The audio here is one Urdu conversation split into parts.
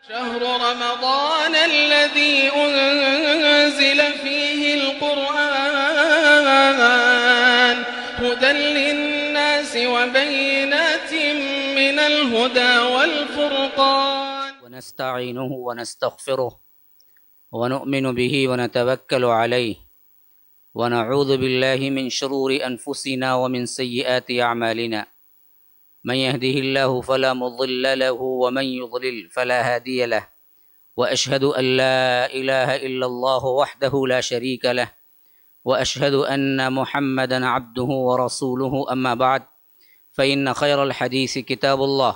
شهر رمضان الذي أنزل فيه القرآن هدى للناس وبينات من الهدى والفرقان ونستعينه ونستغفره ونؤمن به ونتوكل عليه ونعوذ بالله من شرور أنفسنا ومن سيئات أعمالنا من يهده الله فلا مضل له ومن يضلل فلا هادي له وأشهد أن لا إله إلا الله وحده لا شريك له وأشهد أن محمدا عبده ورسوله أما بعد فإن خير الحديث كتاب الله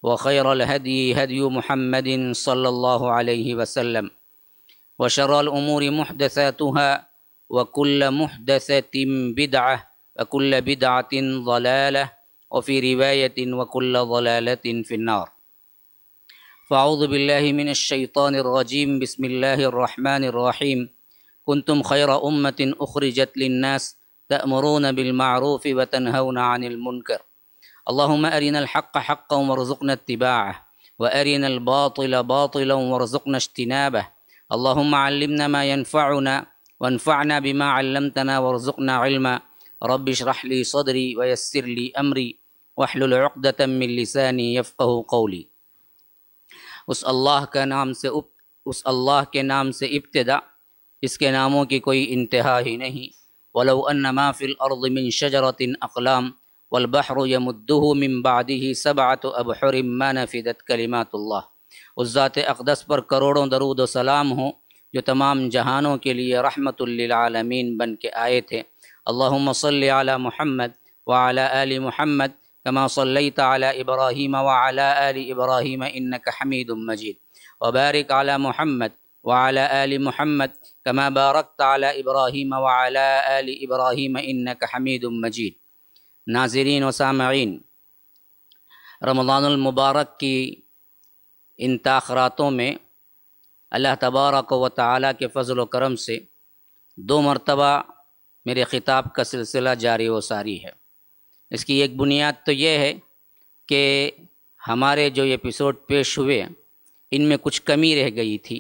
وخير الهدي هدي محمد صلى الله عليه وسلم وشر الأمور محدثاتها وكل محدثة بدعة وكل بدعة ضلالة وفي رواية وكل ضلالة في النار فأعوذ بالله من الشيطان الرجيم بسم الله الرحمن الرحيم كنتم خير أمة أخرجت للناس تأمرون بالمعروف وتنهون عن المنكر اللهم أرنا الحق حقا وارزقنا اتباعه وأرنا الباطل باطلا وارزقنا اجتنابه اللهم علمنا ما ينفعنا وانفعنا بما علمتنا وارزقنا علما رب اشرح لي صدري ويسر لي أمري واحلل عقدة من لساني يفقه قولی۔ اس اللہ کے نام سے ابتدا، اس کے ناموں کی کوئی انتہا ہی نہیں۔ وَلَوْ أَنَّ مَا فِي الْأَرْضِ مِنْ شَجَرَةٍ أَقْلَامٍ وَالْبَحْرُ يَمُدُّهُ مِنْ بَعْدِهِ سَبْعَةُ أَبْحُرٍ مَا نَفِدَتْ كَلِمَاتُ اللَّهِ۔ اس ذات اقدس پر کروڑوں درود و سلام ہوں جو تمام جہانوں کے لیے رحمت للعالمین بن کے آئے تھے۔ اللہم صلی علی محمد وعلی آل محمد كما صليت على إبراهيم وعلى آل إبراهيم إنك حميد مجيد وبارك على محمد وعلى آل محمد كما باركت على إبراهيم وعلى آل إبراهيم إنك حميد مجيد۔ ناظرین و سامعین، رمضان المبارک کی ان تاخراتوں میں اللہ تبارک و تعالیٰ کے فضل و کرم سے 2 مرتبہ میرے خطاب کا سلسلہ جاری و ساری ہے۔ اس کی ایک بنیاد تو یہ ہے کہ ہمارے جو ایپیسوڈ پیش ہوئے ان میں کچھ کمی رہ گئی تھی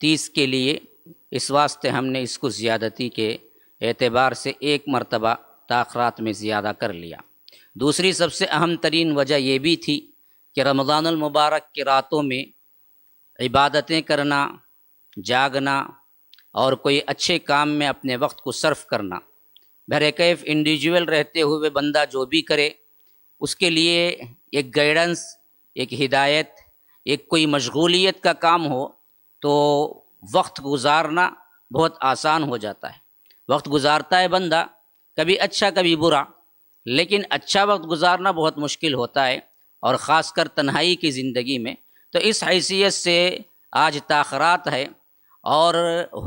30 کے لیے، اس واسطے ہم نے اس کو زیادتی کے اعتبار سے 1 مرتبہ تاخرات میں زیادہ کر لیا۔ دوسری سب سے اہم ترین وجہ یہ بھی تھی کہ رمضان المبارک کی راتوں میں عبادتیں کرنا، جاگنا اور کوئی اچھے کام میں اپنے وقت کو صرف کرنا، بہرکیف انڈیویجول رہتے ہوئے بندہ جو بھی کرے اس کے لیے ایک گائیڈنس، ایک ہدایت، ایک کوئی مشغولیت کا کام ہو تو وقت گزارنا بہت آسان ہو جاتا ہے۔ وقت گزارتا ہے بندہ کبھی اچھا کبھی برا، لیکن اچھا وقت گزارنا بہت مشکل ہوتا ہے، اور خاص کر تنہائی کی زندگی میں۔ تو اس حیثیت سے آج تاخرات ہے، اور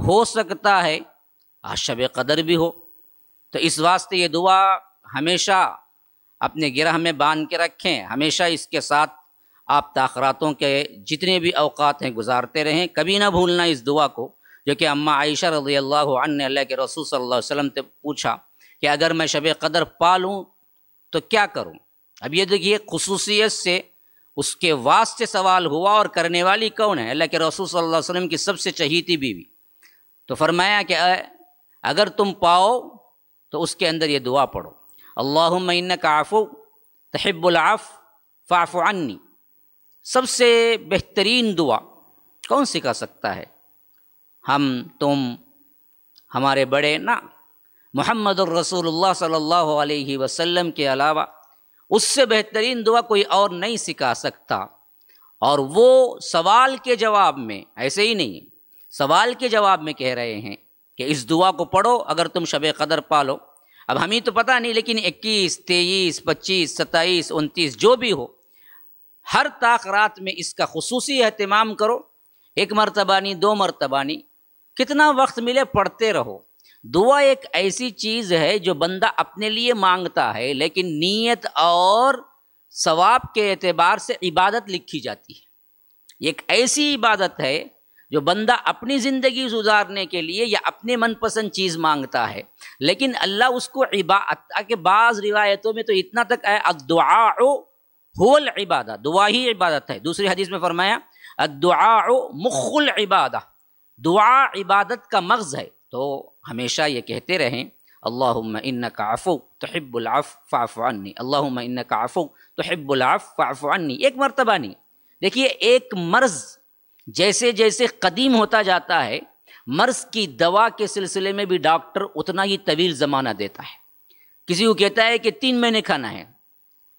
ہو سکتا ہے آج شب قدر بھی ہو، تو اس واسطے یہ دعا ہمیشہ اپنے گرہ میں باندھ کے رکھیں، ہمیشہ اس کے ساتھ آپ تاخراتوں کے جتنے بھی اوقات ہیں گزارتے رہیں۔ کبھی نہ بھولنا اس دعا کو، جو کہ اماں عائشہ رضی اللہ عنہ نے اللہ کے رسول صلی اللہ علیہ وسلم سے پوچھا کہ اگر میں شب قدر پا لوں تو کیا کروں؟ اب یہ دیکھیے خصوصیت سے اس کے واسطے سوال ہوا، اور کرنے والی کون ہے؟ اللہ کے رسول صلی اللہ علیہ وسلم کی سب سے چہیتی بیوی۔ تو فرمایا کہ اگر تم پاؤ تو اس کے اندر یہ دعا پڑھو، اللہم انک عفو تحب العفو فاعف عنی۔ سب سے بہترین دعا کون سکھا سکتا ہے؟ ہم، تم، ہمارے بڑے نہ، محمد الرسول اللہ صلی اللہ علیہ وسلم کے علاوہ اس سے بہترین دعا کوئی اور نہیں سکھا سکتا۔ اور وہ سوال کے جواب میں، ایسے ہی نہیں، سوال کے جواب میں کہہ رہے ہیں کہ اس دعا کو پڑھو اگر تم شب قدر پالو۔ اب ہمیں تو پتہ نہیں، لیکن 21، 23، 25، 27، 29 جو بھی ہو، ہر تاخرات میں اس کا خصوصی اہتمام کرو۔ 1 مرتبہ نہیں، 2 مرتبہ نہیں، کتنا وقت ملے پڑھتے رہو۔ دعا ایک ایسی چیز ہے جو بندہ اپنے لیے مانگتا ہے، لیکن نیت اور ثواب کے اعتبار سے عبادت لکھی جاتی ہے۔ یہ ایک ایسی عبادت ہے جو بندہ اپنی زندگی گزارنے کے لیے یا اپنے من پسند چیز مانگتا ہے، لیکن اللہ اس کو عبادت کے بعض روایتوں میں تو اتنا تک ہے الدعاء هو العبادہ، دعا ہی عبادت ہے۔ دوسری حدیث میں فرمایا الدعاء مخ العبادہ، دعا عبادت کا مغز ہے، تو ہمیشہ یہ کہتے رہیں اللہم انک عفو تحب العفو فاعف عنی، اللہم انک عفو تحب العفو فاعف عنی، ایک مرتبہ نہیں۔ دیکھیے ایک مرض جیسے جیسے قدیم ہوتا جاتا ہے، مرض کی دوا کے سلسلے میں بھی ڈاکٹر اتنا ہی طویل زمانہ دیتا ہے۔ کسی کو کہتا ہے کہ 3 مہینے کھانا ہے،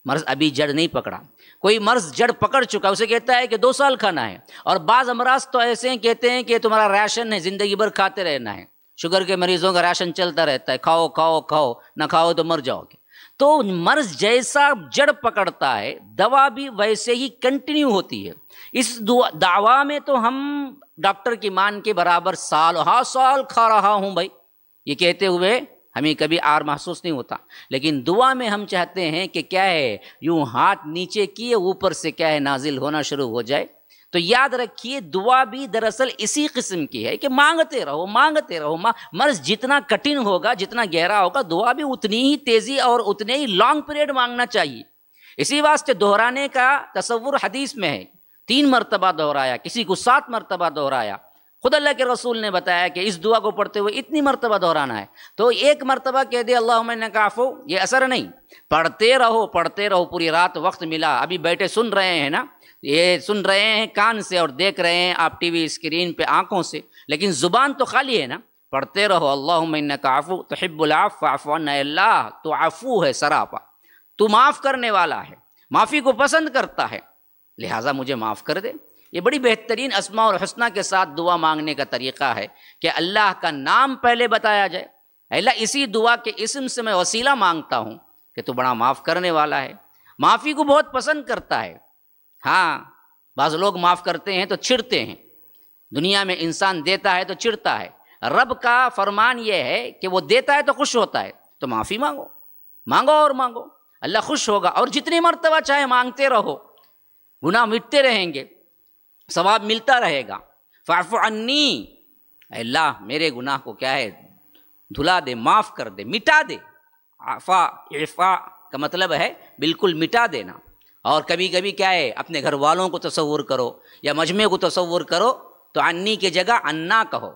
مرض ابھی جڑ نہیں پکڑا۔ کوئی مرض جڑ پکڑ چکا، اسے کہتا ہے کہ 2 سال کھانا ہے۔ اور بعض امراض تو ایسے ہیں کہتے ہیں کہ تمہارا راشن ہے، زندگی بھر کھاتے رہنا ہے۔ شوگر کے مریضوں کا راشن چلتا رہتا ہے، کھاؤ کھاؤ کھاؤ، نہ کھاؤ تو مر جاؤ گے۔ تو مرض جیسا جڑ پکڑتا ہے، دوا بھی ویسے ہی کنٹینیو ہوتی ہے۔ اس دعوا میں تو ہم ڈاکٹر کی مان کے برابر سال کھا رہا ہوں بھائی، یہ کہتے ہوئے ہمیں کبھی آر محسوس نہیں ہوتا، لیکن دعا میں ہم چاہتے ہیں کہ کیا ہے، یوں ہاتھ نیچے کیے اوپر سے کیا ہے نازل ہونا شروع ہو جائے۔ تو یاد رکھیے دعا بھی دراصل اسی قسم کی ہے کہ مانگتے رہو مانگتے رہو، مرض جتنا کٹھن ہوگا، جتنا گہرا ہوگا، دعا بھی اتنی ہی تیزی اور اتنے ہی لانگ پیریڈ مانگنا چاہیے۔ اسی واسطے دہرانے کا تصور حدیث میں ہے، 3 مرتبہ دہرایا، کسی کو 7 مرتبہ دہرایا۔ خود اللہ کے رسول نے بتایا کہ اس دعا کو پڑھتے ہوئے اتنی مرتبہ دہرانا ہے۔ تو ایک مرتبہ کہہ دے اللہم انک عفو، یہ اثر نہیں، پڑھتے رہو پوری رات وقت ملا۔ ابھی بیٹھے سن رہے ہیں نا، یہ سن رہے ہیں کان سے اور دیکھ رہے ہیں آپ ٹی وی اسکرین پہ آنکھوں سے، لیکن زبان تو خالی ہے نا۔ پڑھتے رہو اللہم انک عفو تحب العفو فاعف عنا، اللہ تو عفو ہے سراپا، تو معاف کرنے والا ہے، معافی کو پسند کرتا ہے، لہٰذا مجھے معاف کر دے۔ یہ بڑی بہترین اسماء اور حسنہ کے ساتھ دعا مانگنے کا طریقہ ہے کہ اللہ کا نام پہلے بتایا جائے، اللہ اسی دعا کے اسم سے میں وسیلہ مانگتا ہوں کہ تو بڑا معاف کرنے والا ہے، معافی کو بہت پسند کرتا ہے۔ ہاں بعض لوگ معاف کرتے ہیں تو چڑھتے ہیں، دنیا میں انسان دیتا ہے تو چڑھتا ہے، رب کا فرمان یہ ہے کہ وہ دیتا ہے تو خوش ہوتا ہے، تو معافی مانگو، مانگو اور مانگو، اللہ خوش ہوگا، اور جتنی مرتبہ چاہے مانگتے رہو، گناہ مٹتے رہیں گے، ثواب ملتا رہے گا۔ فاعف عنی، اے اللہ میرے گناہ کو کیا ہے دھلا دے، معاف کر دے، مٹا دے۔ عفا کا مطلب ہے بالکل مٹا دینا۔ اور کبھی کبھی کیا ہے اپنے گھر والوں کو تصور کرو یا مجمع کو تصور کرو تو انی کی جگہ انا کہو،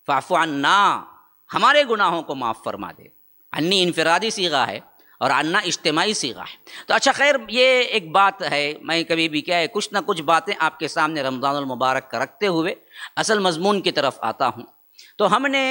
فاعف عنا، ہمارے گناہوں کو معاف فرما دے۔ انی انفرادی صیغہ ہے اور انا اجتماعی صیغہ ہے۔ تو اچھا خیر، یہ ایک بات ہے، میں کبھی بھی کیا ہے کچھ نہ کچھ باتیں آپ کے سامنے رمضان المبارک کا رکھتے ہوئے اصل مضمون کی طرف آتا ہوں۔ تو ہم نے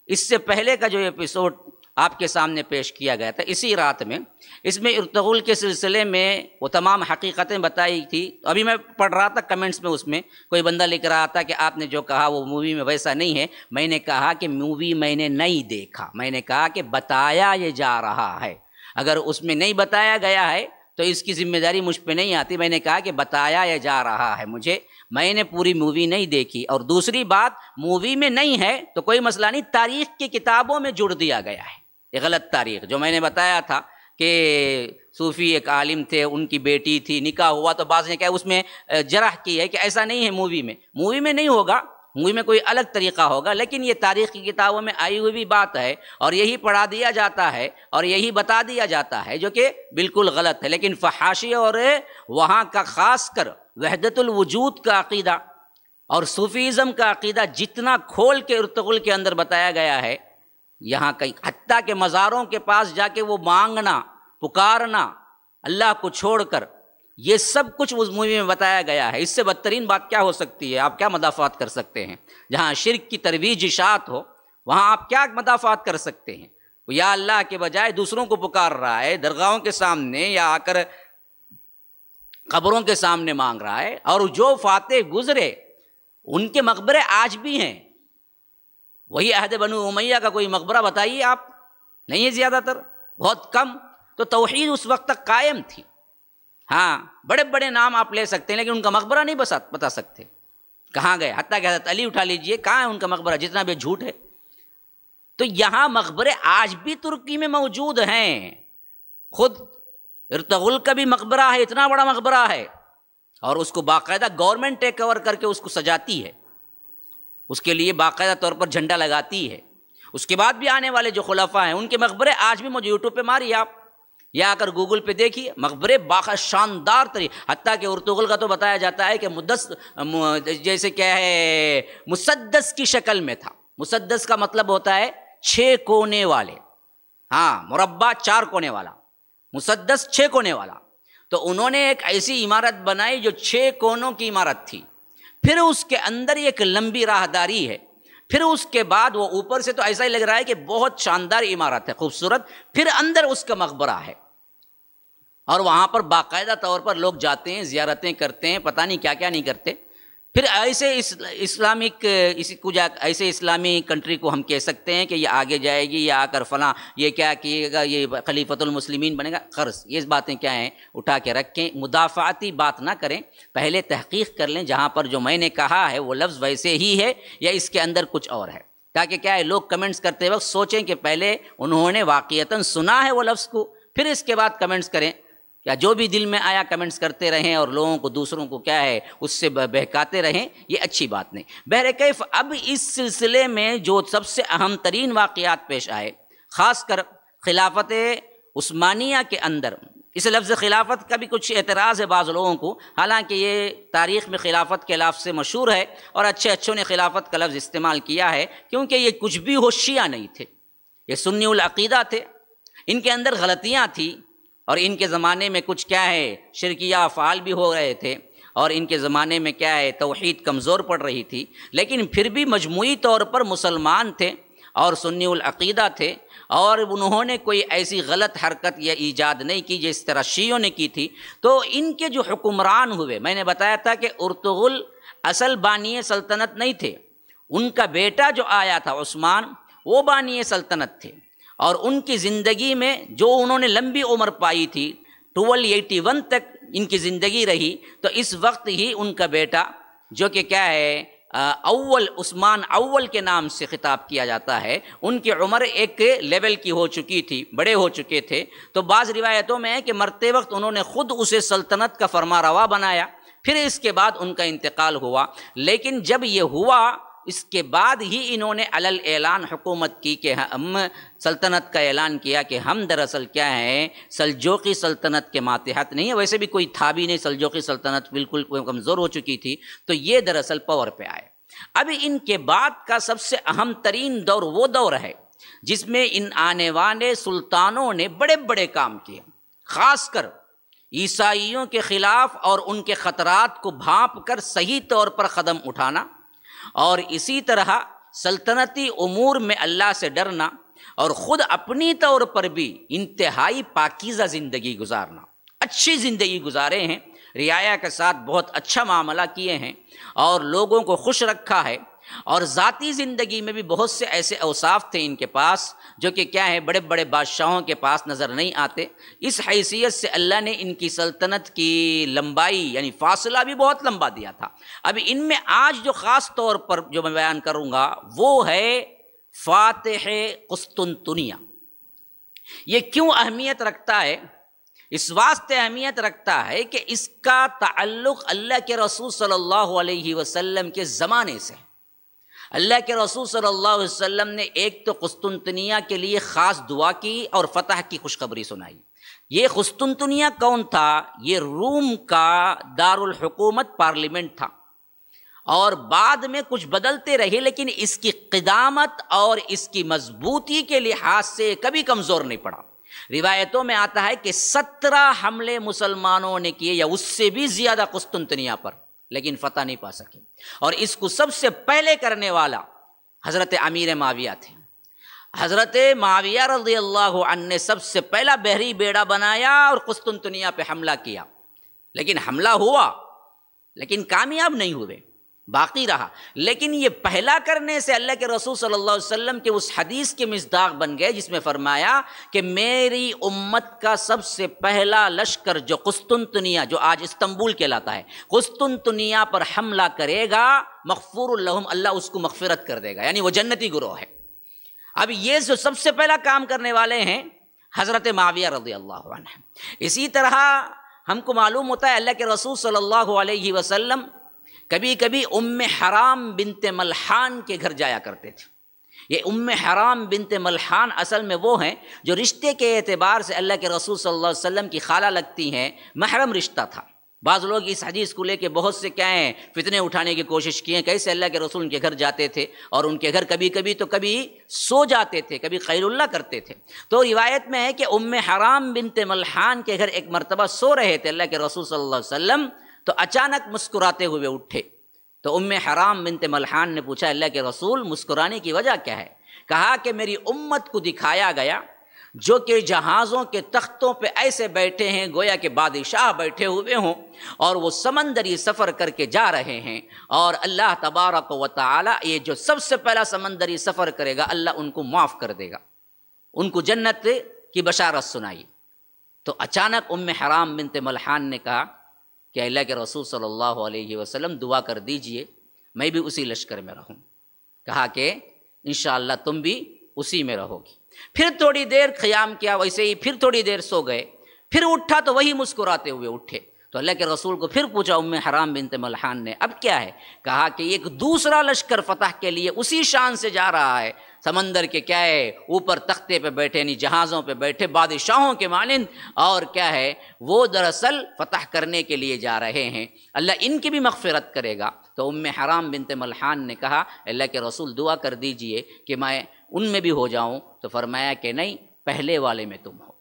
اس سے پہلے کا جو ایپیسوڈ آپ کے سامنے پیش کیا گیا تھا اسی رات میں، اس میں ارطغرل کے سلسلے میں وہ تمام حقیقتیں بتائی تھی۔ ابھی میں پڑھ رہا تھا کمنٹس میں، اس میں کوئی بندہ لکھ رہا تھا کہ آپ نے جو کہا وہ مووی میں ویسا نہیں ہے۔ میں نے کہا کہ مووی میں نے نہیں دیکھا، میں نے کہا کہ بتایا یہ جا رہا ہے، اگر اس میں نہیں بتایا گیا ہے تو اس کی ذمہ داری مجھ پہ نہیں آتی۔ میں نے کہا کہ بتایا یہ جا رہا ہے مجھے، میں نے پوری مووی نہیں دیکھی۔ اور دوسری بات، مووی میں نہیں ہے تو کوئی مسئلہ نہیں، تاریخ کی کتابوں میں جڑ دیا گیا ہے یہ غلط تاریخ۔ جو میں نے بتایا تھا کہ صوفی ایک عالم تھے، ان کی بیٹی تھی، نکاح ہوا، تو بعض نے کہا اس میں جرح کی ہے کہ ایسا نہیں ہے مووی میں نہیں ہوگا، مووی میں کوئی الگ طریقہ ہوگا، لیکن یہ تاریخ کی کتابوں میں آئی ہوئی بھی بات ہے اور یہی پڑھا دیا جاتا ہے اور یہی بتا دیا جاتا ہے، جو کہ بالکل غلط ہے۔ لیکن فحاشی اور وہاں کا خاص کر وحدت الوجود کا عقیدہ اور صوفیزم کا عقیدہ جتنا کھول کے ارطغرل کے اندر بتایا گیا ہے، یہاں کہیں حتیٰ کہ مزاروں کے پاس جا کے وہ مانگنا، پکارنا اللہ کو چھوڑ کر، یہ سب کچھ اس مووی میں بتایا گیا ہے۔ اس سے بدترین بات کیا ہو سکتی ہے؟ آپ کیا مدافعات کر سکتے ہیں؟ جہاں شرک کی ترویج اشاعت ہو وہاں آپ کیا مدافعات کر سکتے ہیں؟ یا اللہ کے بجائے دوسروں کو پکار رہا ہے، درگاہوں کے سامنے یا آ کر قبروں کے سامنے مانگ رہا ہے، اور جو فاتح گزرے ان کے مقبرے آج بھی ہیں۔ وہی عہد بنو امیہ کا کوئی مقبرہ بتائیے آپ، نہیں ہے، زیادہ تر بہت کم۔ تو توحید اس وقت تک قائم تھی۔ ہاں بڑے بڑے نام آپ لے سکتے ہیں لیکن ان کا مقبرہ نہیں بتا سکتے کہاں گئے۔ حتیٰ کہ حضرت علی اٹھا لیجئے، کہاں ہے ان کا مقبرہ، جتنا بھی جھوٹ ہے۔ تو یہاں مقبرے آج بھی ترکی میں موجود ہیں، خود ارطغرل کا بھی مقبرہ ہے، اتنا بڑا مقبرہ ہے، اور اس کو باقاعدہ گورنمنٹ ٹیک اوور کر کے اس کو سجاتی ہے، اس کے لیے باقاعدہ طور پر جھنڈا لگاتی ہے۔ اس کے بعد بھی آنے والے جو خلفاء ہیں ان کے مقبرے آج بھی موجود، یوٹیوب پہ ماری آپ، یا اگر گوگل پہ دیکھیے مقبرے باقا شاندار حتیٰ کہ ارطغرل کا تو بتایا جاتا ہے کہ جیسے کیا ہے مسدس کی شکل میں تھا. مسدس کا مطلب ہوتا ہے 6 کونے والے، ہاں مربع 4 کونے والا، مسدس 6 کونے والا. تو انہوں نے ایک ایسی عمارت بنائی جو 6 کونوں کی عمارت تھی، پھر اس کے اندر ایک لمبی راہداری ہے، پھر اس کے بعد وہ اوپر سے تو ایسا ہی لگ رہا ہے کہ بہت شاندار عمارت ہے، خوبصورت، پھر اندر اس کا مقبرہ ہے، اور وہاں پر باقاعدہ طور پر لوگ جاتے ہیں، زیارتیں کرتے ہیں، پتہ نہیں کیا کیا نہیں کرتے. پھر ایسے ایسے اسلامی کنٹری کو ہم کہہ سکتے ہیں کہ یہ آگے جائے گی، یا آ کر فلاں یہ کیا کیے گا، یہ خلیفۃ المسلمین بنے گا. قرض یہ باتیں کیا ہیں اٹھا کے رکھیں، مدافعاتی بات نہ کریں، پہلے تحقیق کر لیں جہاں پر جو میں نے کہا ہے وہ لفظ ویسے ہی ہے یا اس کے اندر کچھ اور ہے، تاکہ کیا ہے لوگ کمنٹس کرتے وقت سوچیں کہ پہلے انہوں نے واقعتاً سنا ہے وہ لفظ کو، پھر اس کے بعد کمنٹس کریں. یا جو بھی دل میں آیا کمنٹس کرتے رہیں اور لوگوں کو دوسروں کو کیا ہے اس سے بہکاتے رہیں، یہ اچھی بات نہیں. بہرکیف اب اس سلسلے میں جو سب سے اہم ترین واقعات پیش آئے، خاص کر خلافت عثمانیہ کے اندر، اس لفظ خلافت کا بھی کچھ اعتراض ہے بعض لوگوں کو، حالانکہ یہ تاریخ میں خلافت کے لفظ سے مشہور ہے اور اچھوں نے خلافت کا لفظ استعمال کیا ہے، کیونکہ یہ کچھ بھی ہو شیعہ نہیں تھے، یہ سنی العقیدہ تھے، ان کے اندر غلطیاں تھیں، اور ان کے زمانے میں کچھ کیا ہے شرکیہ افعال بھی ہو رہے تھے، اور ان کے زمانے میں کیا ہے توحید کمزور پڑ رہی تھی، لیکن پھر بھی مجموعی طور پر مسلمان تھے اور سنی العقیدہ تھے، اور انہوں نے کوئی ایسی غلط حرکت یا ایجاد نہیں کی جس طرح شیعوں نے کی تھی. تو ان کے جو حکمران ہوئے، میں نے بتایا تھا کہ ارطغرل اصل بانی سلطنت نہیں تھے، ان کا بیٹا جو آیا تھا عثمان وہ بانی سلطنت تھے، اور ان کی زندگی میں جو انہوں نے لمبی عمر پائی تھی 1281 تک ان کی زندگی رہی، تو اس وقت ہی ان کا بیٹا جو کہ کیا ہے اول عثمان اول کے نام سے خطاب کیا جاتا ہے، ان کی عمر ایک لیول کی ہو چکی تھی، بڑے ہو چکے تھے. تو بعض روایتوں میں ہے کہ مرتے وقت انہوں نے خود اسے سلطنت کا فرما روا بنایا، پھر اس کے بعد ان کا انتقال ہوا. لیکن جب یہ ہوا اس کے بعد ہی انہوں نے علل اعلان حکومت کی کہ ہم سلطنت کا اعلان کیا کہ ہم دراصل کیا ہیں سلجوقی سلطنت کے ماتحت نہیں ہے، ویسے بھی کوئی تھا بھی نہیں، سلجوقی سلطنت بالکل کمزور ہو چکی تھی، تو یہ دراصل پاور پہ آئے. اب ان کے بعد کا سب سے اہم ترین دور وہ دور ہے جس میں ان آنے والے سلطانوں نے بڑے بڑے کام کیے، خاص کر عیسائیوں کے خلاف اور ان کے خطرات کو بھانپ کر صحیح طور پر قدم اٹھانا، اور اسی طرح سلطنتی امور میں اللہ سے ڈرنا، اور خود اپنی طور پر بھی انتہائی پاکیزہ زندگی گزارنا. اچھی زندگی گزارے ہیں، رعایا کے ساتھ بہت اچھا معاملہ کیے ہیں اور لوگوں کو خوش رکھا ہے، اور ذاتی زندگی میں بھی بہت سے ایسے اوصاف تھے ان کے پاس جو کہ کیا ہے بڑے بڑے بادشاہوں کے پاس نظر نہیں آتے. اس حیثیت سے اللہ نے ان کی سلطنت کی لمبائی یعنی فاصلہ بھی بہت لمبا دیا تھا. اب ان میں آج جو خاص طور پر جو میں بیان کروں گا وہ ہے فاتح قسطنطنیہ. یہ کیوں اہمیت رکھتا ہے؟ اس واسطے اہمیت رکھتا ہے کہ اس کا تعلق اللہ کے رسول صلی اللہ علیہ وسلم کے زمانے سے. اللہ کے رسول صلی اللہ علیہ وسلم نے ایک تو قسطنطنیہ کے لیے خاص دعا کی اور فتح کی خوشخبری سنائی. یہ قسطنطنیہ کون تھا؟ یہ روم کا دارالحکومت پارلیمنٹ تھا، اور بعد میں کچھ بدلتے رہے، لیکن اس کی قدامت اور اس کی مضبوطی کے لحاظ سے کبھی کمزور نہیں پڑا. روایتوں میں آتا ہے کہ 17 حملے مسلمانوں نے کیے یا اس سے بھی زیادہ قسطنطنیہ پر، لیکن فتح نہیں پا سکے. اور اس کو سب سے پہلے کرنے والا حضرت امیر معاویہ تھے. حضرت معاویہ رضی اللہ عنہ نے سب سے پہلا بحری بیڑا بنایا اور قسطنطنیہ پہ حملہ کیا، لیکن حملہ ہوا لیکن کامیاب نہیں ہوئے، باقی رہا. لیکن یہ پہلا کرنے سے اللہ کے رسول صلی اللہ علیہ وسلم کے اس حدیث کے مصداق بن گئے جس میں فرمایا کہ میری امت کا سب سے پہلا لشکر جو قسطنطنیہ جو آج استنبول کہلاتا ہے قسطنطنیہ پر حملہ کرے گا مغفور لہم، اللہ اس کو مغفرت کر دے گا، یعنی وہ جنتی گروہ ہے. اب یہ جو سب سے پہلا کام کرنے والے ہیں حضرت معاویہ رضی اللہ عنہ. اسی طرح ہم کو معلوم ہوتا ہے اللہ کے رسول صلی اللہ علیہ وسلم کبھی کبھی ام حرام بنت ملحان کے گھر جایا کرتے تھے. یہ ام حرام بنت ملحان اصل میں وہ ہیں جو رشتے کے اعتبار سے اللہ کے رسول صلی اللہ علیہ وسلم کی خالہ لگتی ہیں، محرم رشتہ تھا۔ بعض لوگ اس حدیث کو لے کے بہت سے کیا ہیں فتنے اٹھانے کی کوشش کی ہیں، کیسے اللہ کے رسول ان کے گھر جاتے تھے اور ان کے گھر کبھی کبھی سو جاتے تھے، کبھی خیر اللہ کرتے تھے۔ تو روایت میں ہے کہ ام حرام بنت ملحان کے گھر ایک مرتبہ سو رہے تھے اللہ کے رسول صلی اللہ علیہ وسلم، تو اچانک مسکراتے ہوئے اٹھے۔ تو ام حرام بنت ملحان نے پوچھا اللہ کے رسول مسکرانے کی وجہ کیا ہے؟ کہا کہ میری امت کو دکھایا گیا جو کہ جہازوں کے تختوں پہ ایسے بیٹھے ہیں گویا کہ بادشاہ بیٹھے ہوئے ہوں، اور وہ سمندری سفر کر کے جا رہے ہیں، اور اللہ تبارک و تعالی یہ جو سب سے پہلا سمندری سفر کرے گا اللہ ان کو معاف کر دے گا، ان کو جنت کی بشارت سنائی۔ تو اچانک ام حرام بنت ملحان نے کہا کہ اللہ کے رسول صلی اللہ علیہ وسلم دعا کر دیجئے میں بھی اسی لشکر میں رہوں۔ کہا کہ انشاءاللہ تم بھی اسی میں رہو گی۔ پھر تھوڑی دیر قیام کیا ویسے ہی، پھر تھوڑی دیر سو گئے، پھر اٹھا تو وہی مسکراتے ہوئے اٹھے۔ تو اللہ کے رسول کو پھر پوچھا ام حرام بنت ملحان نے اب کیا ہے؟ کہا کہ ایک دوسرا لشکر فتح کے لیے اسی شان سے جا رہا ہے، سمندر کے کیا ہے اوپر تختے پہ بیٹھے یعنی جہازوں پہ بیٹھے بادشاہوں کے مانند، اور کیا ہے وہ دراصل فتح کرنے کے لیے جا رہے ہیں، اللہ ان کی بھی مغفرت کرے گا۔ تو ام حرام بنت ملحان نے کہا اللہ کے رسول دعا کر دیجئے کہ میں ان میں بھی ہو جاؤں۔ تو فرمایا کہ نہیں، پہلے والے میں تم ہو،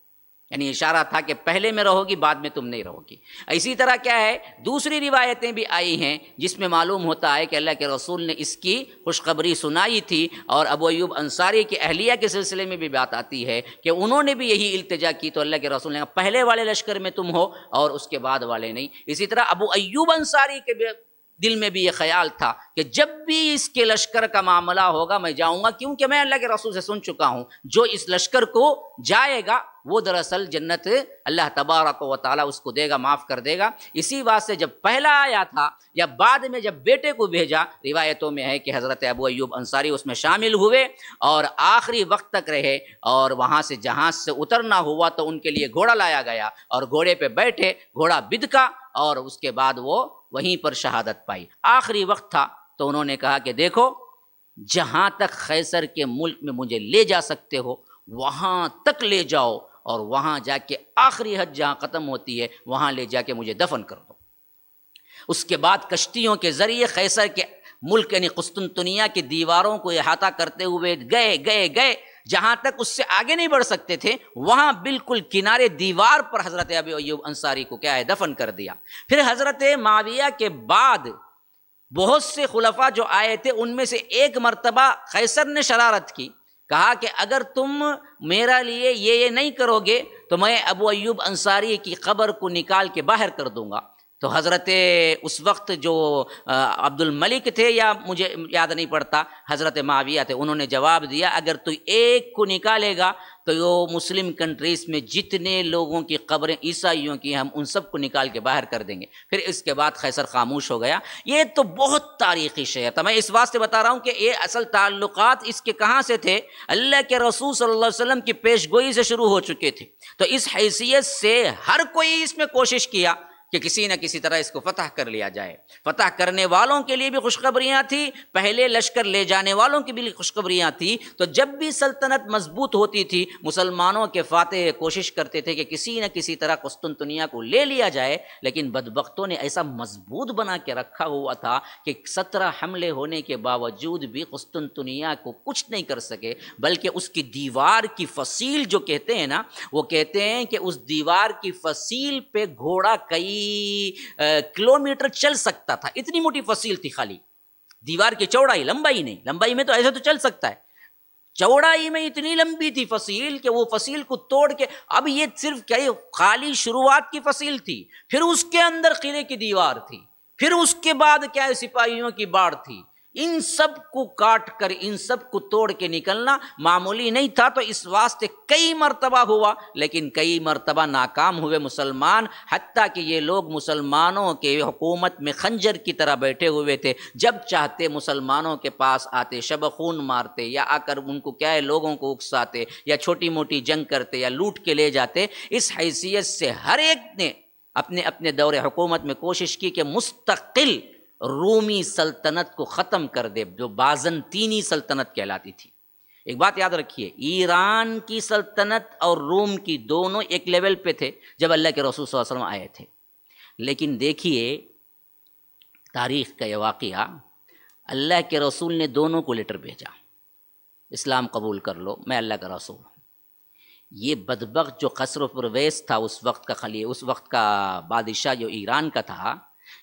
یعنی اشارہ تھا کہ پہلے میں رہو گی بعد میں تم نہیں رہو گی۔ اسی طرح کیا ہے دوسری روایتیں بھی آئی ہیں جس میں معلوم ہوتا ہے کہ اللہ کے رسول نے اس کی خوشخبری سنائی تھی، اور ابو ایوب انصاری کی اہلیہ کے سلسلے میں بھی بات آتی ہے کہ انہوں نے بھی یہی التجا کی، تو اللہ کے رسول نے کہا پہلے والے لشکر میں تم ہو اور اس کے بعد والے نہیں۔ اسی طرح ابو ایوب انصاری کے دل میں بھی یہ خیال تھا کہ جب بھی اس کے لشکر کا معاملہ ہوگا میں جاؤں گا، کیونکہ میں اللہ کے رسول سے سن چکا ہوں جو اس لشکر کو جائے گا وہ دراصل جنت اللہ تبارک و تعالیٰ اس کو دے گا، معاف کر دے گا۔ اسی بات سے جب پہلا آیا تھا یا بعد میں جب بیٹے کو بھیجا، روایتوں میں ہے کہ حضرت ابو ایوب انصاری اس میں شامل ہوئے اور آخری وقت تک رہے، اور وہاں سے جہاز سے اترنا ہوا تو ان کے لیے گھوڑا لایا گیا اور گھوڑے پہ بیٹھے، گھوڑا بدکا اور اس کے بعد وہ وہیں پر شہادت پائی۔ آخری وقت تھا تو انہوں نے کہا کہ دیکھو جہاں تک خیصر کے ملک میں مجھے لے جا سکتے ہو وہاں تک لے جاؤ، اور وہاں جا کے آخری حد جہاں ختم ہوتی ہے وہاں لے جا کے مجھے دفن کر دو۔ اس کے بعد کشتیوں کے ذریعے خیصر کے ملک یعنی قسطنطنیہ کی دیواروں کو احاطہ کرتے ہوئے گئے جہاں تک اس سے آگے نہیں بڑھ سکتے تھے، وہاں بالکل کنارے دیوار پر حضرت ابو ایوب انصاری کو کیا ہے دفن کر دیا۔ پھر حضرت معاویہ کے بعد بہت سے خلفاء جو آئے تھے ان میں سے ایک مرتبہ قیصر نے شرارت کی، کہا کہ اگر تم میرا لیے یہ نہیں کرو گے تو میں ابو ایوب انصاری کی قبر کو نکال کے باہر کر دوں گا۔ تو حضرت اس وقت جو عبد الملک تھے یا مجھے یاد نہیں پڑتا حضرت معاویہ تھے، انہوں نے جواب دیا اگر تو ایک کو نکالے گا تو یہ مسلم کنٹریز میں جتنے لوگوں کی قبریں عیسائیوں کی ہم ان سب کو نکال کے باہر کر دیں گے۔ پھر اس کے بعد قیصر خاموش ہو گیا۔ یہ تو بہت تاریخی شے ہے، میں اس واسطے بتا رہا ہوں کہ یہ اصل تعلقات اس کے کہاں سے تھے، اللہ کے رسول صلی اللہ علیہ وسلم کی پیش گوئی سے شروع ہو چکے تھے۔ تو اس حیثیت سے ہر کوئی اس میں کوشش کیا کہ کسی نہ کسی طرح اس کو فتح کر لیا جائے۔ فتح کرنے والوں کے لیے بھی خوشخبریاں تھیں، پہلے لشکر لے جانے والوں کی بھی خوشخبریاں تھیں۔ تو جب بھی سلطنت مضبوط ہوتی تھی مسلمانوں کے فاتح کوشش کرتے تھے کہ کسی نہ کسی طرح قسطنطنیہ کو لے لیا جائے، لیکن بدبختوں نے ایسا مضبوط بنا کے رکھا ہوا تھا کہ 17 حملے ہونے کے باوجود بھی قسطنطنیہ کو کچھ نہیں کر سکے، بلکہ اس کی دیوار کی فصیل جو کہتے ہیں نا، وہ کہتے ہیں کہ اس دیوار کی فصیل پہ گھوڑا کئی کلومیٹر چل سکتا تھا، اتنی موٹی فصیل تھی، خالی دیوار کی چوڑائی، لمبائی نہیں، لمبائی میں تو ایسے تو چل سکتا ہے، چوڑائی میں اتنی لمبی تھی فصیل کہ وہ فصیل کو توڑ کے، اب یہ صرف کیا خالی شروعات کی فصیل تھی، پھر اس کے اندر قلعے کی دیوار تھی، پھر اس کے بعد کیا سپاہیوں کی باڑ تھی، ان سب کو کاٹ کر ان سب کو توڑ کے نکلنا معمولی نہیں تھا۔ تو اس واسطے کئی مرتبہ ہوا، لیکن کئی مرتبہ ناکام ہوئے مسلمان، حتیٰ کہ یہ لوگ مسلمانوں کے حکومت میں خنجر کی طرح بیٹھے ہوئے تھے، جب چاہتے مسلمانوں کے پاس آتے، شب خون مارتے، یا آ کر ان کو کیا ہے لوگوں کو اکساتے، یا چھوٹی موٹی جنگ کرتے، یا لوٹ کے لے جاتے۔ اس حیثیت سے ہر ایک نے اپنے اپنے دور حکومت میں کوشش کی کہ مستقل رومی سلطنت کو ختم کر دے، جو بازنطینی سلطنت کہلاتی تھی۔ ایک بات یاد رکھیے، ایران کی سلطنت اور روم کی دونوں ایک لیول پہ تھے جب اللہ کے رسول صلی اللہ علیہ وسلم آئے تھے، لیکن دیکھیے تاریخ کا یہ واقعہ، اللہ کے رسول نے دونوں کو لیٹر بھیجا، اسلام قبول کر لو، میں اللہ کا رسول ہوں۔ یہ بدبخت جو خسرو پرویز تھا اس وقت کا بادشاہ جو ایران کا تھا،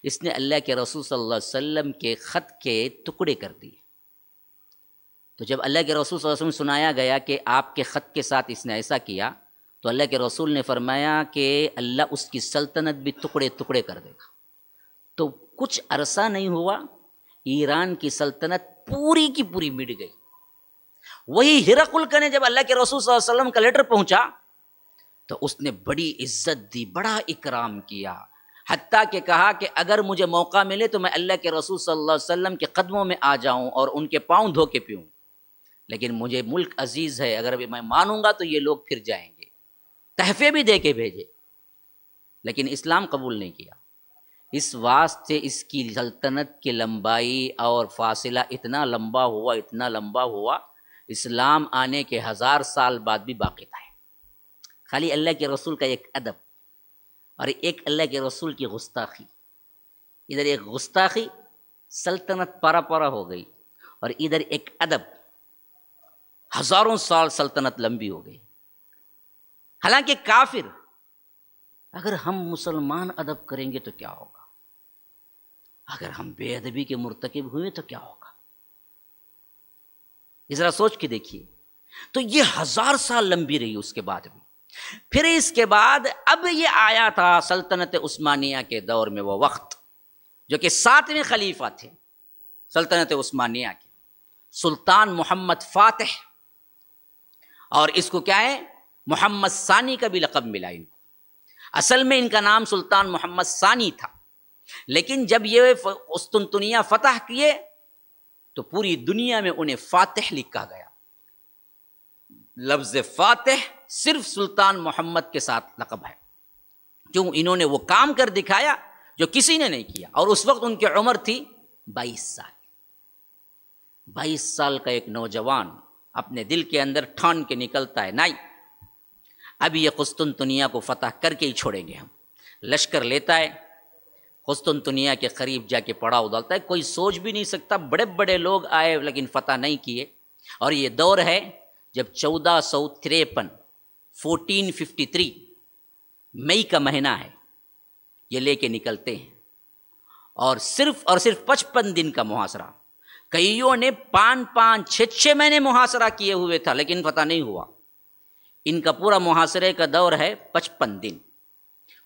اس نے اللہ کے رسول صلی اللہ علیہ وسلم کے خط کے ٹکڑے کر دیے۔ تو جب اللہ کے رسول صلی اللہ علیہ وسلم سنایا گیا کہ آپ کے خط کے ساتھ اس نے ایسا کیا، تو اللہ کے رسول نے فرمایا کہ اللہ اس کی سلطنت بھی ٹکڑے ٹکڑے کر دے گا۔ تو کچھ عرصہ نہیں ہوا، ایران کی سلطنت پوری کی پوری مٹ گئی۔ وہی ہرقل کا نے جب اللہ کے رسول صلی اللہ علیہ وسلم کا لیٹر پہنچا تو اس نے بڑی عزت دی، بڑا اکرام کیا، حتیٰ کہ کہا کہ اگر مجھے موقع ملے تو میں اللہ کے رسول صلی اللہ علیہ وسلم کے قدموں میں آ جاؤں اور ان کے پاؤں دھو کے پیوں، لیکن مجھے ملک عزیز ہے، اگر میں مانوں گا تو یہ لوگ پھر جائیں گے۔ تحفے بھی دے کے بھیجے، لیکن اسلام قبول نہیں کیا۔ اس واسطے اس کی سلطنت کی لمبائی اور فاصلہ اتنا لمبا ہوا، اسلام آنے کے 1000 سال بعد بھی باقی تھا۔ خالی اللہ کے رسول کا ایک ادب اور ایک اللہ کے رسول کی گستاخی، ادھر ایک گستاخی سلطنت پارا پارا ہو گئی، اور ادھر ایک ادب، ہزاروں سال سلطنت لمبی ہو گئی۔ حالانکہ کافر، اگر ہم مسلمان ادب کریں گے تو کیا ہوگا، اگر ہم بے ادبی کے مرتکب ہوئے تو کیا ہوگا، یہ ذرا سوچ کے دیکھیے۔ تو یہ 1000 سال لمبی رہی، اس کے بعد بھی پھر اس کے بعد اب یہ آیا تھا سلطنت عثمانیہ کے دور میں، وہ وقت جو کہ 7ویں خلیفہ تھے سلطنت عثمانیہ کے، سلطان محمد فاتح، اور اس کو کیا ہے، محمد ثانی کا بھی لقب ملا ان کو۔ اصل میں ان کا نام سلطان محمد ثانی تھا، لیکن جب یہ قسطنطنیہ فتح کیے تو پوری دنیا میں انہیں فاتح لکھا گیا۔ لفظ فاتح صرف سلطان محمد کے ساتھ لقب ہے، کیوں؟ انہوں نے وہ کام کر دکھایا جو کسی نے نہیں کیا، اور اس وقت ان کی عمر تھی 22 سال۔ 22 سال کا ایک نوجوان اپنے دل کے اندر ٹھان کے نکلتا ہے، نہیں اب یہ قسطنطنیہ کو فتح کر کے ہی چھوڑیں گے ہم۔ لشکر لیتا ہے، قسطنطنیہ کے قریب جا کے پڑاؤ ڈالتا ہے، کوئی سوچ بھی نہیں سکتا، بڑے بڑے لوگ آئے لیکن فتح نہیں کیے۔ اور یہ دور ہے جب 1453 1453 مئی کا مہینہ ہے، یہ لے کے نکلتے ہیں، اور صرف 55 دن کا محاصرہ، کئیوں نے 5 6 مہینے محاصرہ کیے ہوئے تھا لیکن فتح نہیں ہوا۔ ان کا پورا محاصرے کا دور ہے 55 دن۔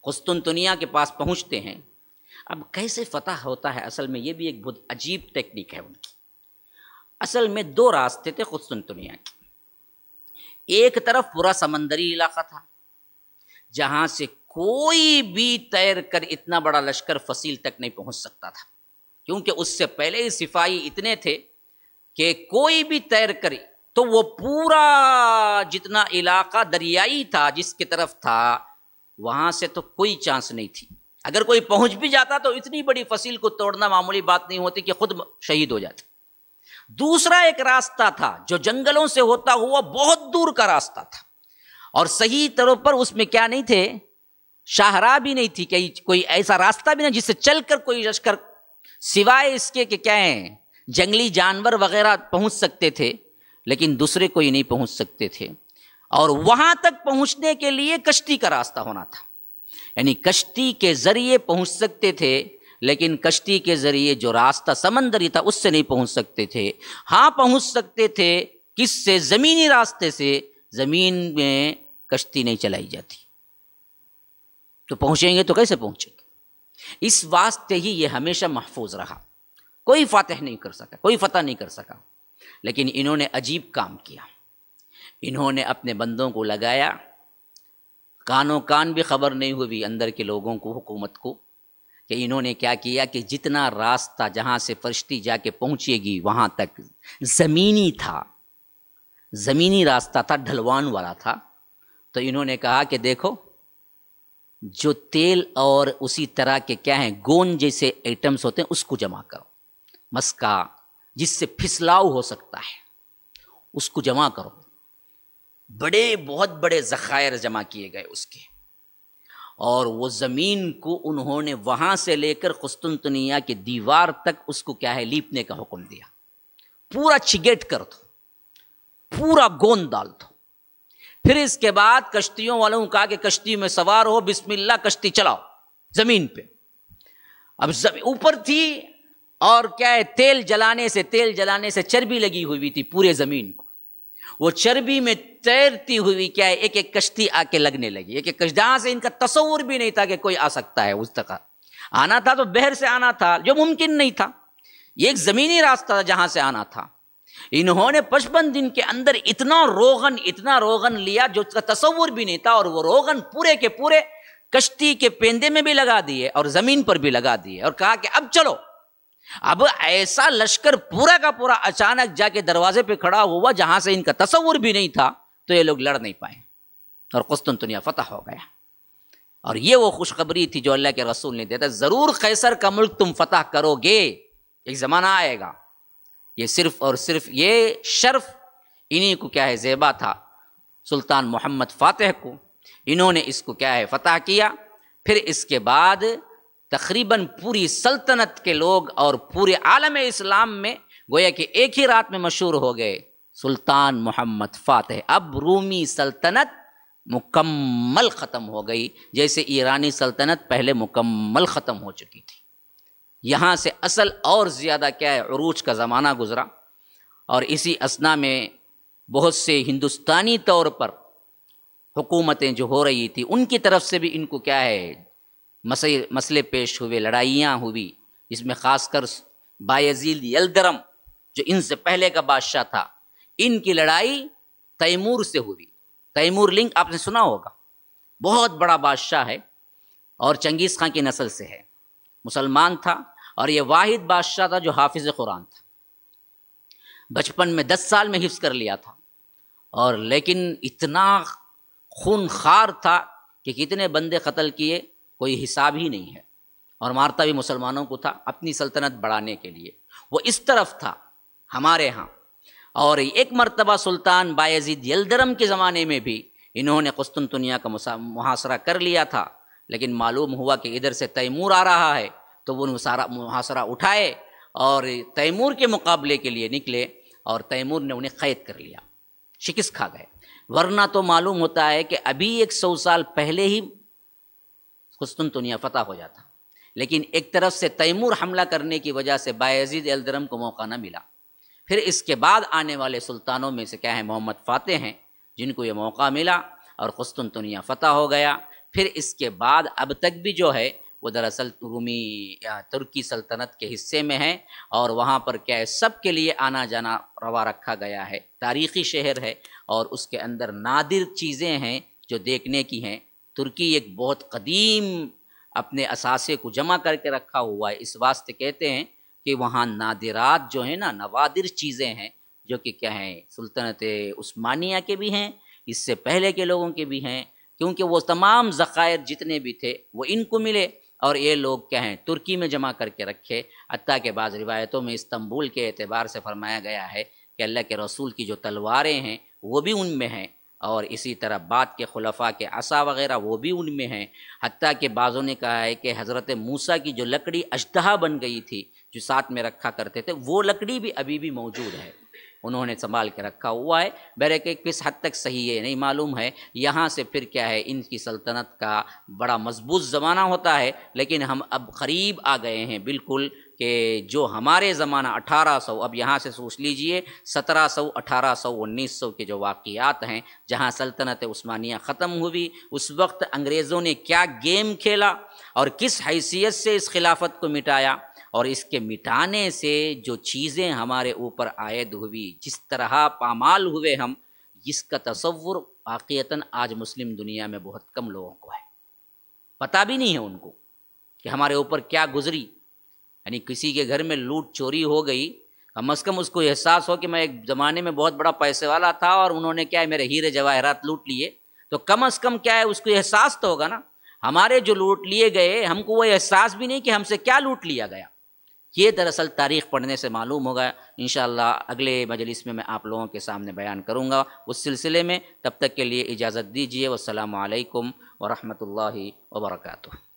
قسطنطنیہ کے پاس پہنچتے ہیں۔ اب کیسے فتح ہوتا ہے، اصل میں یہ بھی ایک بہت عجیب ٹیکنیک ہے ان کی۔ اصل میں 2 راستے تھے قسطنطنیہ کے، ایک طرف پورا سمندری علاقہ تھا جہاں سے کوئی بھی تیر کر اتنا بڑا لشکر فصیل تک نہیں پہنچ سکتا تھا، کیونکہ اس سے پہلے ہی سپاہی اتنے تھے کہ کوئی بھی تیر کرے تو وہ پورا جتنا علاقہ دریائی تھا جس کی طرف تھا وہاں سے تو کوئی چانس نہیں تھی۔ اگر کوئی پہنچ بھی جاتا تو اتنی بڑی فصیل کو توڑنا معمولی بات نہیں ہوتی کہ خود شہید ہو جاتے۔ دوسرا ایک راستہ تھا جو جنگلوں سے ہوتا ہوا بہت دور کا راستہ تھا، اور صحیح طور پر اس میں کیا نہیں تھے، شاہراہ بھی نہیں تھی، کہ کوئی ایسا راستہ بھی نہیں جس سے چل کر کوئی لشکر سوائے اس کے کہ کیا ہیں جنگلی جانور وغیرہ پہنچ سکتے تھے، لیکن دوسرے کوئی نہیں پہنچ سکتے تھے۔ اور وہاں تک پہنچنے کے لیے کشتی کا راستہ ہونا تھا، یعنی کشتی کے ذریعے پہنچ سکتے تھے، لیکن کشتی کے ذریعے جو راستہ سمندری تھا اس سے نہیں پہنچ سکتے تھے۔ ہاں پہنچ سکتے تھے کس سے، زمینی راستے سے، زمین میں کشتی نہیں چلائی جاتی، تو پہنچیں گے تو کیسے پہنچیں گے؟ اس واسطے ہی یہ ہمیشہ محفوظ رہا، کوئی فاتح نہیں کر سکا، کوئی فتح نہیں کر سکا۔ لیکن انہوں نے عجیب کام کیا، انہوں نے اپنے بندوں کو لگایا، کانوں کان بھی خبر نہیں ہوئی اندر کے لوگوں کو، حکومت کو، کہ انہوں نے کیا کیا کہ جتنا راستہ جہاں سے فرشتی جا کے پہنچے گی وہاں تک زمینی تھا، زمینی راستہ تھا، ڈھلوان والا تھا۔ تو انہوں نے کہا کہ دیکھو جو تیل اور اسی طرح کے کیا ہیں گوند جیسے ایٹمز ہوتے ہیں اس کو جمع کرو، مسکا جس سے پھسلاؤ ہو سکتا ہے، اس کو جمع کرو. بہت بڑے ذخائر جمع کیے گئے اس کے، اور وہ زمین کو انہوں نے وہاں سے لے کر قسطنطنیہ کی دیوار تک اس کو کیا ہے لیپنے کا حکم دیا. پورا چگیٹ کر دو، پورا گوند ڈال دو. پھر اس کے بعد کشتیوں والوں کو کہا کہ کشتی میں سوار ہو، بسم اللہ کشتی چلاؤ زمین پہ. اب اوپر تھی اور کیا ہے تیل جلانے سے چربی لگی ہوئی تھی پورے زمین کو. وہ چربی میں تیرتی ہوئی کیا ہے ایک ایک کشتی آ کے لگنے لگی، ایک ایک کشتی جہاں سے ان کا تصور بھی نہیں تھا کہ کوئی آ سکتا ہے. اس تک آنا تھا تو بحر سے آنا تھا، جو ممکن نہیں تھا. یہ ایک زمینی راستہ تھا جہاں سے آنا تھا. انہوں نے 55 دن کے اندر اتنا روغن لیا جو اس کا تصور بھی نہیں تھا، اور وہ روغن پورے کے پورے کشتی کے پیندے میں بھی لگا دیے اور زمین پر بھی لگا دیے، اور کہا کہ اب چلو. اب ایسا لشکر پورا کا پورا اچانک جا کے دروازے پہ کھڑا ہوا جہاں سے ان کا تصور بھی نہیں تھا، تو یہ لوگ لڑ نہیں پائے اور قسطنطنیہ فتح ہو گیا. اور یہ وہ خوشخبری تھی جو اللہ کے رسول نے دیتا، ضرور قیصر کا ملک تم فتح کرو گے، ایک زمانہ آئے گا. یہ صرف اور صرف یہ شرف انہی کو کیا ہے زیبا تھا، سلطان محمد فاتح کو. انہوں نے اس کو کیا ہے فتح کیا. پھر اس کے بعد تقریباً پوری سلطنت کے لوگ اور پورے عالم اسلام میں گویا کہ ایک ہی رات میں مشہور ہو گئے، سلطان محمد فاتح. اب رومی سلطنت مکمل ختم ہو گئی، جیسے ایرانی سلطنت پہلے مکمل ختم ہو چکی تھی. یہاں سے اصل اور زیادہ کیا ہے عروج کا زمانہ گزرا. اور اسی اثنا میں بہت سے ہندوستانی طور پر حکومتیں جو ہو رہی تھی ان کی طرف سے بھی ان کو کیا ہے مسئلے پیش ہوئے، لڑائیاں ہوئی، جس میں خاص کر بایزید یلدرم جو ان سے پہلے کا بادشاہ تھا، ان کی لڑائی تیمور سے ہوئی. تیمور لنگ آپ نے سنا ہوگا، بہت بڑا بادشاہ ہے اور چنگیز خان کی نسل سے ہے، مسلمان تھا، اور یہ واحد بادشاہ تھا جو حافظ قرآن تھا. بچپن میں 10 سال میں حفظ کر لیا تھا، اور لیکن اتنا خون خار تھا کہ کتنے بندے قتل کیے کوئی حساب ہی نہیں ہے، اور مارتا بھی مسلمانوں کو تھا اپنی سلطنت بڑھانے کے لیے. وہ اس طرف تھا ہمارے ہاں. اور ایک مرتبہ سلطان بایزید یلدرم کے زمانے میں بھی انہوں نے قسطنطنیہ کا محاصرہ کر لیا تھا، لیکن معلوم ہوا کہ ادھر سے تیمور آ رہا ہے، تو وہ محاصرہ اٹھائے اور تیمور کے مقابلے کے لیے نکلے، اور تیمور نے انہیں قید کر لیا، شکست کھا گئے. ورنہ تو معلوم ہوتا ہے کہ ابھی 100 سال پہلے ہی قسطنطنیہ فتح ہو جاتا، لیکن ایک طرف سے تیمور حملہ کرنے کی وجہ سے بایزید یلدرم کو موقع نہ ملا. پھر اس کے بعد آنے والے سلطانوں میں سے کیا ہے محمد فاتح ہیں جن کو یہ موقع ملا اور قسطنطنیہ فتح ہو گیا. پھر اس کے بعد اب تک بھی جو ہے وہ دراصل رومی یا ترکی سلطنت کے حصے میں ہے، اور وہاں پر کیا ہے سب کے لیے آنا جانا روا رکھا گیا ہے. تاریخی شہر ہے اور اس کے اندر نادر چیزیں ہیں جو دیکھنے کی ہیں. ترکی ایک بہت قدیم اپنے اثاثے کو جمع کر کے رکھا ہوا ہے، اس واسطے کہتے ہیں کہ وہاں نادرات جو ہیں نا، نوادر چیزیں ہیں جو کہ کیا ہیں سلطنت عثمانیہ کے بھی ہیں، اس سے پہلے کے لوگوں کے بھی ہیں، کیونکہ وہ تمام ذخائر جتنے بھی تھے وہ ان کو ملے اور یہ لوگ کیا ہیں ترکی میں جمع کر کے رکھے. حتیٰ کہ بعض روایتوں میں استنبول کے اعتبار سے فرمایا گیا ہے کہ اللہ کے رسول کی جو تلواریں ہیں وہ بھی ان میں ہیں، اور اسی طرح بعد کے خلفاء کے عصا وغیرہ وہ بھی ان میں ہیں. حتیٰ کہ بعضوں نے کہا ہے کہ حضرت موسیٰ کی جو لکڑی اژدہا بن گئی تھی جو ساتھ میں رکھا کرتے تھے، وہ لکڑی بھی ابھی بھی موجود ہے، انہوں نے سنبھال کے رکھا ہوا ہے. بہرکہ کس حد تک صحیح ہے نہیں معلوم ہے. یہاں سے پھر کیا ہے ان کی سلطنت کا بڑا مضبوط زمانہ ہوتا ہے، لیکن ہم اب قریب آ گئے ہیں بالکل کہ جو ہمارے زمانہ 1800، اب یہاں سے سوچ لیجئے 1700، 1800، 1900 کے جو واقعات ہیں جہاں سلطنت عثمانیہ ختم ہوئی، اس وقت انگریزوں نے کیا گیم کھیلا اور کس حیثیت سے اس خلافت کو مٹایا، اور اس کے مٹانے سے جو چیزیں ہمارے اوپر عائد ہوئی، جس طرح پامال ہوئے ہم، جس کا تصور واقعتاً آج مسلم دنیا میں بہت کم لوگوں کو ہے، پتہ بھی نہیں ہے ان کو کہ ہمارے اوپر کیا گزری. یعنی کسی کے گھر میں لوٹ چوری ہو گئی، کم از کم اس کو احساس ہو کہ میں ایک زمانے میں بہت بڑا پیسے والا تھا اور انہوں نے کیا ہے میرے ہیرے جواہرات لوٹ لیے، تو کم از کم کیا ہے اس کو احساس تو ہوگا نا. ہمارے جو لوٹ لیے گئے ہم کو وہ احساس بھی نہیں کہ ہم سے کیا لوٹ لیا گیا. یہ دراصل تاریخ پڑھنے سے معلوم ہوگا. انشاءاللہ اگلے مجلس میں آپ لوگوں کے سامنے بیان کروں گا اس سلسلے میں. تب تک کے لیے اجازت دیجیے. والسلام علیکم ورحمۃ اللہ وبرکاتہ.